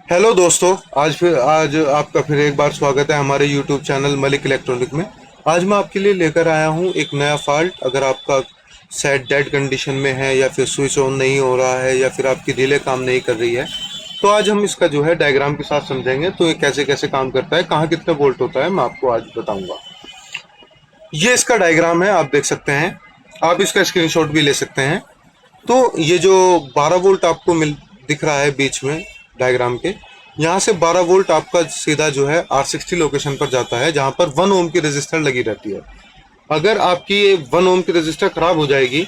Hello दोस्तों। आज आपका फिर एक बार स्वागत है हमारे यूट्यूब चैनल मलिक इलेक्ट्रॉनिक में। आज मैं आपके लिए लेकर आया हूं एक नया फॉल्ट। अगर आपका सेट डेड कंडीशन में है या फिर स्विच ऑन नहीं हो रहा है या फिर आपकी रिले काम नहीं कर रही है, तो आज हम इसका जो है डायग्राम के साथ समझेंगे। तो ये कैसे कैसे काम करता है, कहाँ कितना वोल्ट होता है, मैं आपको आज बताऊंगा। ये इसका डायग्राम है, आप देख सकते हैं। आप इसका स्क्रीनशॉट भी ले सकते हैं। तो ये जो 12 वोल्ट आपको मिल दिख रहा है बीच में डायग्राम के, यहाँ से 12 वोल्ट आपका सीधा जो है R60 लोकेशन पर जाता है, जहाँ पर 1 ओम की रजिस्टर लगी रहती है। अगर आपकी ये 1 ओम की रजिस्टर खराब हो जाएगी,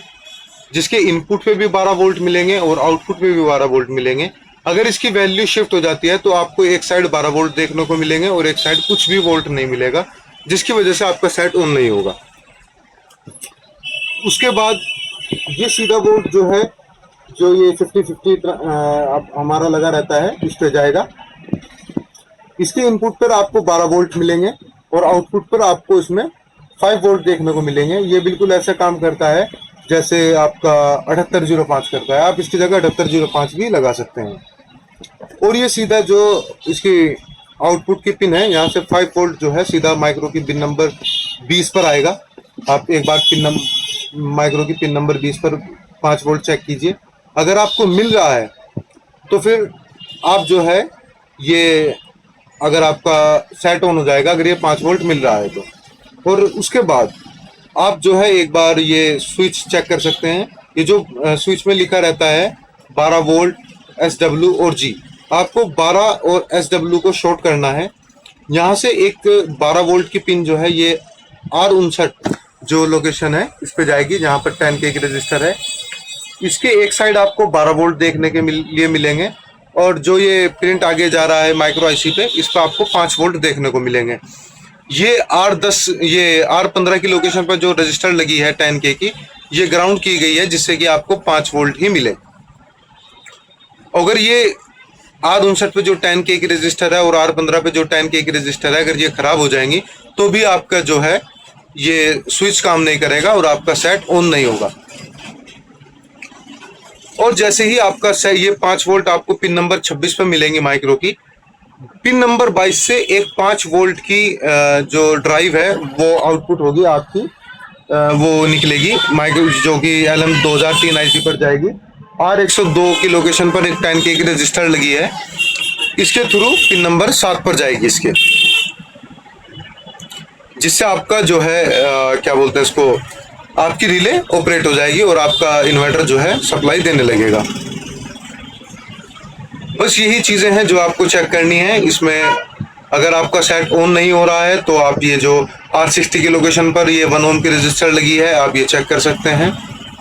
जिसके इनपुट पे भी 12 वोल्ट मिलेंगे और आउटपुट पे भी 12 वोल्ट मिलेंगे, अगर इसकी वैल्यू शिफ्ट हो जाती है तो आपको एक साइड 12 वोल्ट देखने को मिलेंगे और एक साइड कुछ भी वोल्ट नहीं मिलेगा, जिसकी वजह से आपका सेट ऑन नहीं होगा। उसके बाद ये सीधा वोल्ट जो है, जो ये 50-50 हमारा लगा रहता है, इस पे जाएगा। इसके इनपुट पर आपको 12 वोल्ट मिलेंगे और आउटपुट पर आपको इसमें 5 वोल्ट देखने को मिलेंगे। ये बिल्कुल ऐसा काम करता है जैसे आपका 7805 करता है। आप इसकी जगह 7805 भी लगा सकते हैं। और ये सीधा जो इसकी आउटपुट की पिन है, यहाँ से 5 वोल्ट जो है सीधा माइक्रो की पिन नंबर 20 पर आएगा। आप एक बार माइक्रो की पिन नंबर 20 पर 5 वोल्ट चेक कीजिए। अगर आपको मिल रहा है तो फिर आप जो है ये, अगर आपका सेट ऑन हो जाएगा अगर ये 5 वोल्ट मिल रहा है तो। और उसके बाद आप जो है एक बार ये स्विच चेक कर सकते हैं। ये जो स्विच में लिखा रहता है 12 वोल्ट SW और G, आपको 12 और SW को शॉर्ट करना है। यहाँ से एक 12 वोल्ट की पिन जो है ये R59 जो लोकेशन है इस पे जाएगी, जहाँ पर 10K की रजिस्टर है। इसके एक साइड आपको 12 वोल्ट देखने के लिए मिलेंगे और जो ये प्रिंट आगे जा रहा है माइक्रो आईसी पे, इस पर आपको 5 वोल्ट देखने को मिलेंगे। ये R15 की लोकेशन पर जो रजिस्टर लगी है 10K की, ये ग्राउंड की गई है जिससे कि आपको 5 वोल्ट ही मिले। अगर ये R59 पे जो 10K की रजिस्टर है और R15 पे जो 10K की रजिस्टर है, अगर ये खराब हो जाएंगी तो भी आपका जो है ये स्विच काम नहीं करेगा और आपका सेट ऑन नहीं होगा। और जैसे ही आपका ये 5 वोल्ट आपको पिन नंबर 26 पे मिलेंगे माइक्रो की, पिन नंबर 22 से एक 5 वोल्ट की जो ड्राइव है वो आउटपुट होगी आपकी, वो निकलेगी माइक्रो, जो कि LM2003 आईसी पर जाएगी। R102 की लोकेशन पर एक 10K की रजिस्टर लगी है, इसके थ्रू पिन नंबर 7 पर जाएगी इसके, जिससे आपका जो है क्या बोलते हैं इसको, आपकी रिले ऑपरेट हो जाएगी और आपका इन्वर्टर जो है सप्लाई देने लगेगा। बस यही चीज़ें हैं जो आपको चेक करनी है इसमें। अगर आपका सेट ऑन नहीं हो रहा है तो आप ये जो R60 की लोकेशन पर ये 1 ओम की रजिस्टर लगी है, आप ये चेक कर सकते हैं।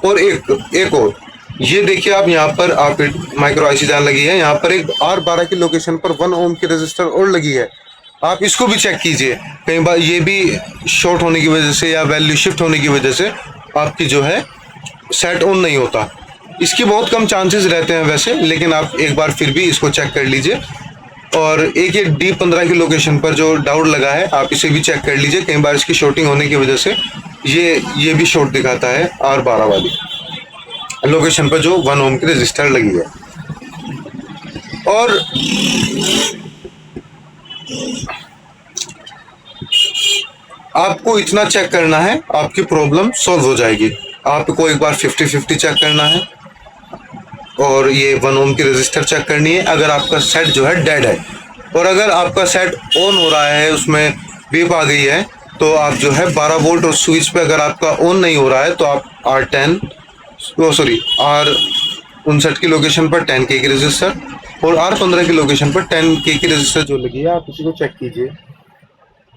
और एक और ये देखिए, आप यहाँ पर आप माइक्रो आईसी जान लगी है, यहाँ पर एक R12 की लोकेशन पर 1 ओम की रजिस्टर और लगी है। आप इसको भी चेक कीजिए, कई बार ये भी शॉर्ट होने की वजह से या वैल्यू शिफ्ट होने की वजह से आपकी जो है सेट ऑन नहीं होता। इसकी बहुत कम चांसेस रहते हैं वैसे, लेकिन आप एक बार फिर भी इसको चेक कर लीजिए। और एक ये D15 की लोकेशन पर जो डाउट लगा है, आप इसे भी चेक कर लीजिए। कई बार इसकी शॉर्टिंग होने की वजह से ये भी शॉर्ट दिखाता है R12 वाली लोकेशन पर जो 1 ओम की रजिस्टर लगी है। और आपको इतना चेक करना है, आपकी प्रॉब्लम सॉल्व हो जाएगी। आपको एक बार 50-50 चेक करना है और ये 1 ओम की रजिस्टर चेक करनी है। अगर आपका सेट जो है डेड है और अगर आपका सेट ऑन हो रहा है, उसमें बीप आ गई है, तो आप जो है 12 वोल्ट और स्विच पे अगर आपका ऑन नहीं हो रहा है तो आप R59 की लोकेशन पर 10K की रजिस्टर और R15 की लोकेशन पर 10K की रजिस्टर जो लगी है, आप इसी को चेक कीजिए।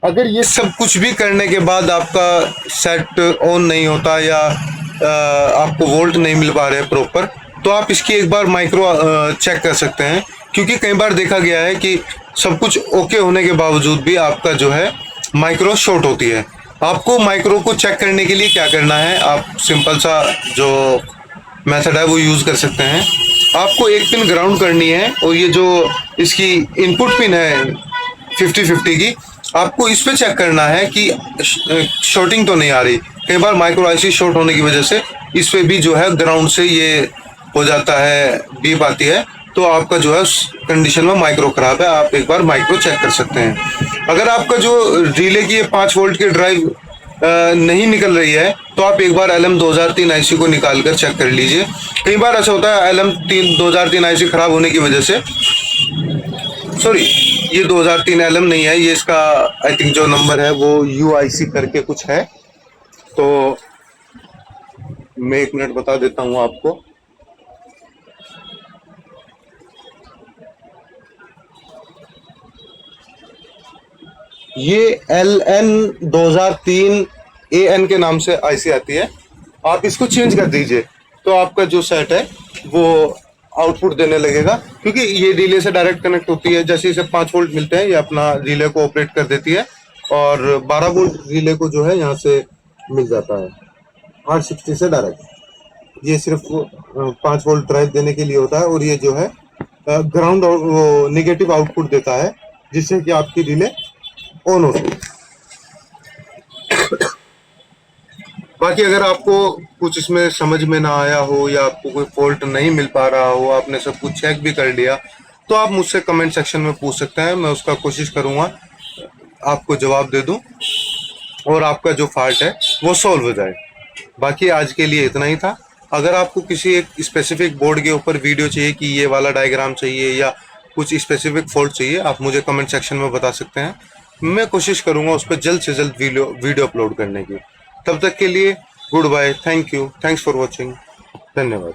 अगर ये सब कुछ भी करने के बाद आपका सेट ऑन नहीं होता या आपको वोल्ट नहीं मिल पा रहे प्रॉपर, तो आप इसकी एक बार माइक्रो चेक कर सकते हैं। क्योंकि कई बार देखा गया है कि सब कुछ ओके होने के बावजूद भी आपका जो है माइक्रो शॉर्ट होती है। आपको माइक्रो को चेक करने के लिए क्या करना है, आप सिंपल सा जो मेथड है वो यूज़ कर सकते हैं। आपको एक पिन ग्राउंड करनी है और ये जो इसकी इनपुट पिन है 50-50 की, आपको इस पे चेक करना है कि शॉर्टिंग तो नहीं आ रही। कई बार माइक्रो आईसी शॉर्ट होने की वजह से इस पे भी जो है ग्राउंड से ये हो जाता है, बीप आती है, तो आपका जो है उस कंडीशन में माइक्रो खराब है, आप एक बार माइक्रो चेक कर सकते हैं। अगर आपका जो रिले की 5 वोल्ट की ड्राइव नहीं निकल रही है तो आप एक बार LM 2003 IC को निकाल कर चेक कर लीजिए। कई बार ऐसा होता है LM 2003 IC खराब होने की वजह से, सॉरी ये 2003 LM नहीं है, ये इसका आई थिंक जो नंबर है वो UIC करके कुछ है, तो मैं 1 मिनट बता देता हूँ आपको। ये LN 2003 AN के नाम से IC आती है, आप इसको चेंज कर दीजिए तो आपका जो सेट है वो आउटपुट देने लगेगा, क्योंकि ये रिले से डायरेक्ट कनेक्ट होती है। जैसे इसे 5 वोल्ट मिलते हैं ये अपना रिले को ऑपरेट कर देती है, और 12 वोल्ट रिले को जो है यहाँ से मिल जाता है R60 से डायरेक्ट। ये सिर्फ 5 वोल्ट ड्राइव देने के लिए होता है, और ये जो है ग्राउंड और वो निगेटिव आउटपुट देता है, जिससे कि आपकी रिले ऑन हो सके। बाकी अगर आपको कुछ इसमें समझ में ना आया हो या आपको कोई फॉल्ट नहीं मिल पा रहा हो, आपने सब कुछ चेक भी कर लिया, तो आप मुझसे कमेंट सेक्शन में पूछ सकते हैं, मैं उसका कोशिश करूंगा आपको जवाब दे दूं और आपका जो फॉल्ट है वो सॉल्व हो जाए। बाकी आज के लिए इतना ही था। अगर आपको किसी एक स्पेसिफिक बोर्ड के ऊपर वीडियो चाहिए कि ये वाला डायग्राम चाहिए या कुछ स्पेसिफिक फॉल्ट चाहिए, आप मुझे कमेंट सेक्शन में बता सकते हैं, मैं कोशिश करूंगा उस पर जल्द से जल्द वीडियो अपलोड करने की। तब तक के लिए goodbye, thank you, thanks for watching, धन्यवाद।